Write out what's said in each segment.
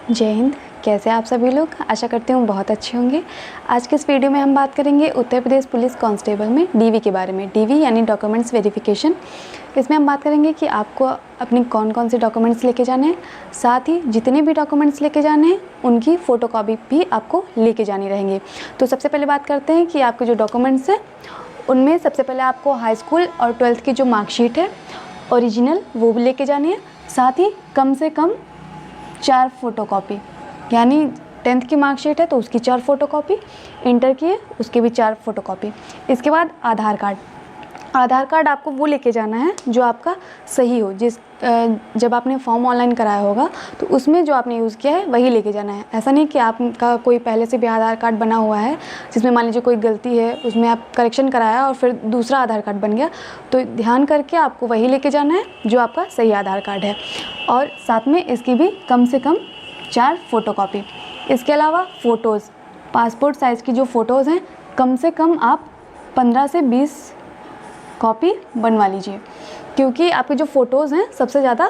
जय हिंद। कैसे आप सभी लोग? आशा करती हूँ बहुत अच्छे होंगे। आज के इस वीडियो में हम बात करेंगे उत्तर प्रदेश पुलिस कांस्टेबल में डीवी के बारे में। डीवी यानी डॉक्यूमेंट्स वेरिफिकेशन। इसमें हम बात करेंगे कि आपको अपने कौन कौन से डॉक्यूमेंट्स लेके जाने हैं, साथ ही जितने भी डॉक्यूमेंट्स लेके जाने हैं उनकी फ़ोटोकॉपी भी आपको लेके जानी रहेंगी। तो सबसे पहले बात करते हैं कि आपके जो डॉक्यूमेंट्स हैं उनमें सबसे पहले आपको हाई स्कूल और 12th की जो मार्कशीट है ओरिजिनल वो भी लेके जानी है। साथ ही कम से कम 4 फ़ोटोकॉपी, यानी 10th की मार्कशीट है तो उसकी 4 फ़ोटोकॉपी, इंटर की है उसकी भी 4 फ़ोटोकॉपी। इसके बाद आधार कार्ड। आधार कार्ड आपको वो लेके जाना है जो आपका सही हो। जब आपने फॉर्म ऑनलाइन कराया होगा तो उसमें जो आपने यूज़ किया है वही लेके जाना है। ऐसा नहीं कि आपका कोई पहले से भी आधार कार्ड बना हुआ है जिसमें मान लीजिए कोई गलती है, उसमें आप करेक्शन कराया और फिर दूसरा आधार कार्ड बन गया, तो ध्यान करके आपको वही लेके जाना है जो आपका सही आधार कार्ड है। और साथ में इसकी भी कम से कम 4 फ़ोटोकॉपी। इसके अलावा फ़ोटोज़, पासपोर्ट साइज़ की जो फ़ोटोज़ हैं कम से कम आप 15 से 20 कॉपी बनवा लीजिए, क्योंकि आपके जो फ़ोटोज़ हैं सबसे ज़्यादा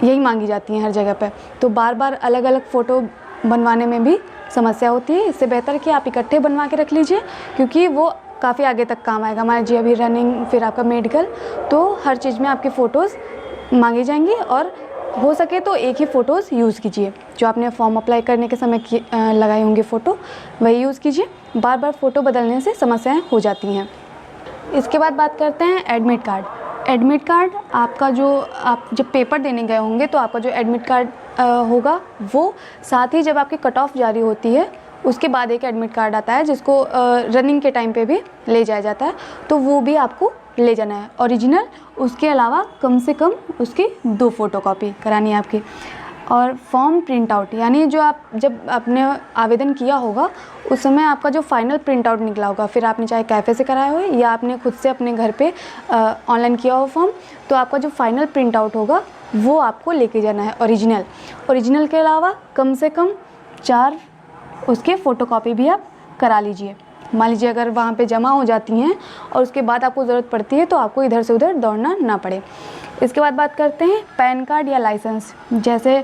यही मांगी जाती हैं हर जगह पे। तो बार बार अलग अलग फ़ोटो बनवाने में भी समस्या होती है। इससे बेहतर कि आप इकट्ठे बनवा के रख लीजिए, क्योंकि वो काफ़ी आगे तक काम आएगा। मान लीजिए अभी रनिंग, फिर आपका मेडिकल, तो हर चीज़ में आपकी फ़ोटोज़ मांगी जाएंगी और हो सके तो एक ही फ़ोटोज़ यूज़ कीजिए। जो आपने फॉर्म अप्लाई करने के समय लगाई होंगी फ़ोटो, वही यूज़ कीजिए। बार बार फ़ोटो बदलने से समस्याएँ हो जाती हैं। इसके बाद बात करते हैं एडमिट कार्ड। एडमिट कार्ड आपका आप जब पेपर देने गए होंगे तो आपका जो एडमिट कार्ड होगा वो, साथ ही जब आपकी कट ऑफ जारी होती है उसके बाद एक एडमिट कार्ड आता है जिसको रनिंग के टाइम पे भी ले जाया जाता है, तो वो भी आपको ले जाना है ओरिजिनल। उसके अलावा कम से कम उसकी 2 फ़ोटोकॉपी करानी है आपकी। और फॉर्म प्रिंट आउट, यानी जो आप जब आपने आवेदन किया होगा उस समय आपका जो फाइनल प्रिंट आउट निकला होगा, फिर आपने चाहे कैफ़े से कराया हो या आपने खुद से अपने घर पे ऑनलाइन किया हो फॉर्म, तो आपका जो फाइनल प्रिंट आउट होगा वो आपको लेके जाना है ओरिजिनल। ओरिजिनल के अलावा कम से कम 4 उसके फ़ोटोकॉपी भी आप करा लीजिए। मान लीजिए अगर वहाँ पे जमा हो जाती हैं और उसके बाद आपको ज़रूरत पड़ती है तो आपको इधर से उधर दौड़ना ना पड़े। इसके बाद बात करते हैं पैन कार्ड या लाइसेंस। जैसे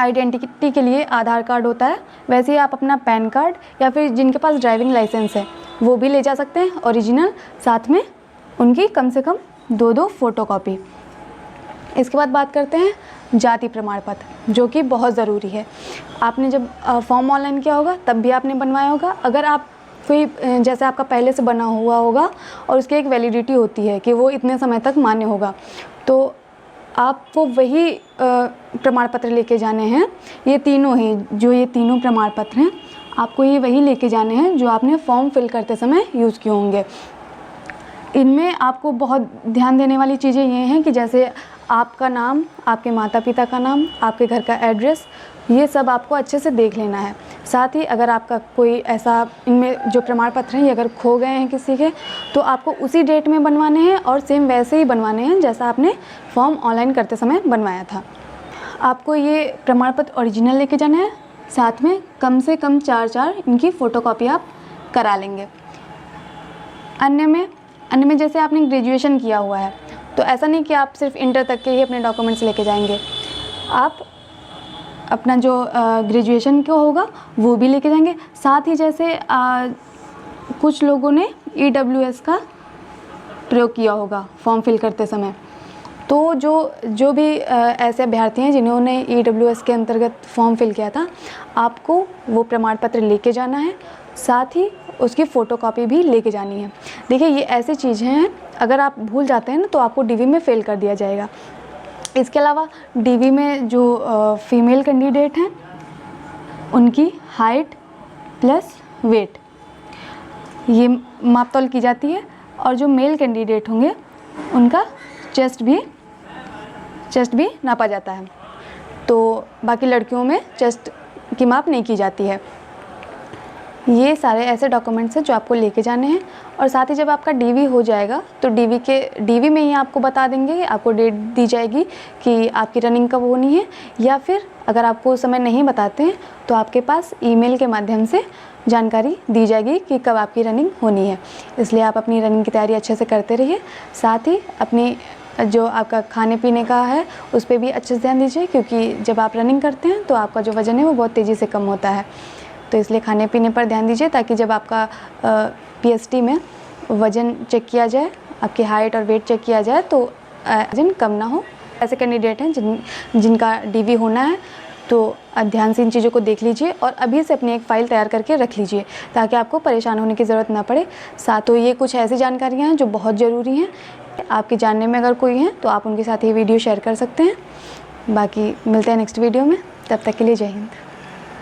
आइडेंटिटी के लिए आधार कार्ड होता है, वैसे ही आप अपना पैन कार्ड या फिर जिनके पास ड्राइविंग लाइसेंस है वो भी ले जा सकते हैं ओरिजिनल, साथ में उनकी कम से कम 2 फ़ोटोकॉपी। इसके बाद बात करते हैं जाति प्रमाण पत्र, जो कि बहुत ज़रूरी है। आपने जब फॉर्म ऑनलाइन किया होगा तब भी आपने बनवाया होगा। अगर आप कोई जैसे आपका पहले से बना हुआ होगा और उसकी एक वैलिडिटी होती है कि वो इतने समय तक मान्य होगा, तो आपको वही प्रमाण पत्र लेके जाने हैं। ये तीनों ही, जो ये तीनों प्रमाण पत्र हैं, आपको ये वही लेके जाने हैं जो आपने फॉर्म फिल करते समय यूज़ किए होंगे। इनमें आपको बहुत ध्यान देने वाली चीज़ें ये हैं कि जैसे आपका नाम, आपके माता पिता का नाम, आपके घर का एड्रेस, ये सब आपको अच्छे से देख लेना है। साथ ही अगर आपका कोई ऐसा, इनमें जो प्रमाण पत्र हैं ये अगर खो गए हैं किसी के, तो आपको उसी डेट में बनवाने हैं और सेम वैसे ही बनवाने हैं जैसा आपने फॉर्म ऑनलाइन करते समय बनवाया था। आपको ये प्रमाण पत्र ओरिजिनल लेके जाना है, साथ में कम से कम 4 इनकी फ़ोटोकॉपी आप करा लेंगे। अन्य में जैसे आपने ग्रेजुएशन किया हुआ है तो ऐसा नहीं कि आप सिर्फ इंटर तक के ही अपने डॉक्यूमेंट्स लेके जाएंगे। आप अपना जो ग्रेजुएशन का होगा वो भी लेके जाएंगे। साथ ही जैसे कुछ लोगों ने EWS का प्रयोग किया होगा फॉर्म फिल करते समय, तो जो भी ऐसे अभ्यर्थी हैं जिन्होंने EWS के अंतर्गत फॉर्म फिल किया था, आपको वो प्रमाण पत्र लेके जाना है, साथ ही उसकी फ़ोटोकॉपी भी लेके जानी है। देखिए ये ऐसी चीज़ें हैं, अगर आप भूल जाते हैं ना तो आपको DV में फ़ेल कर दिया जाएगा। इसके अलावा DV में जो फीमेल कैंडिडेट हैं उनकी हाइट प्लस वेट ये मापतौल की जाती है, और जो मेल कैंडिडेट होंगे उनका चेस्ट भी नापा जाता है। तो बाकी लड़कियों में चेस्ट की माप नहीं की जाती है। ये सारे ऐसे डॉक्यूमेंट्स हैं जो आपको लेके जाने हैं। और साथ ही जब आपका DV हो जाएगा तो DV में ही आपको बता देंगे, आपको डेट दी जाएगी कि आपकी रनिंग कब होनी है, या फिर अगर आपको समय नहीं बताते हैं तो आपके पास ईमेल के माध्यम से जानकारी दी जाएगी कि कब आपकी रनिंग होनी है। इसलिए आप अपनी रनिंग की तैयारी अच्छे से करते रहिए, साथ ही अपनी जो आपका खाने पीने का है उस पर भी अच्छे से ध्यान दीजिए, क्योंकि जब आप रनिंग करते हैं तो आपका जो वज़न है वो बहुत तेज़ी से कम होता है। तो इसलिए खाने पीने पर ध्यान दीजिए, ताकि जब आपका PST में वज़न चेक किया जाए, आपकी हाइट और वेट चेक किया जाए तो वज़न कम ना हो। ऐसे कैंडिडेट हैं जिनका DV होना है, तो ध्यान से इन चीज़ों को देख लीजिए और अभी से अपनी एक फ़ाइल तैयार करके रख लीजिए, ताकि आपको परेशान होने की ज़रूरत ना पड़े। साथ तो ये कुछ ऐसी जानकारियाँ हैं जो बहुत ज़रूरी हैं, आपके जानने में अगर कोई हैं तो आप उनके साथ ये वीडियो शेयर कर सकते हैं। बाकी मिलते हैं नेक्स्ट वीडियो में, तब तक के लिए जय हिंद।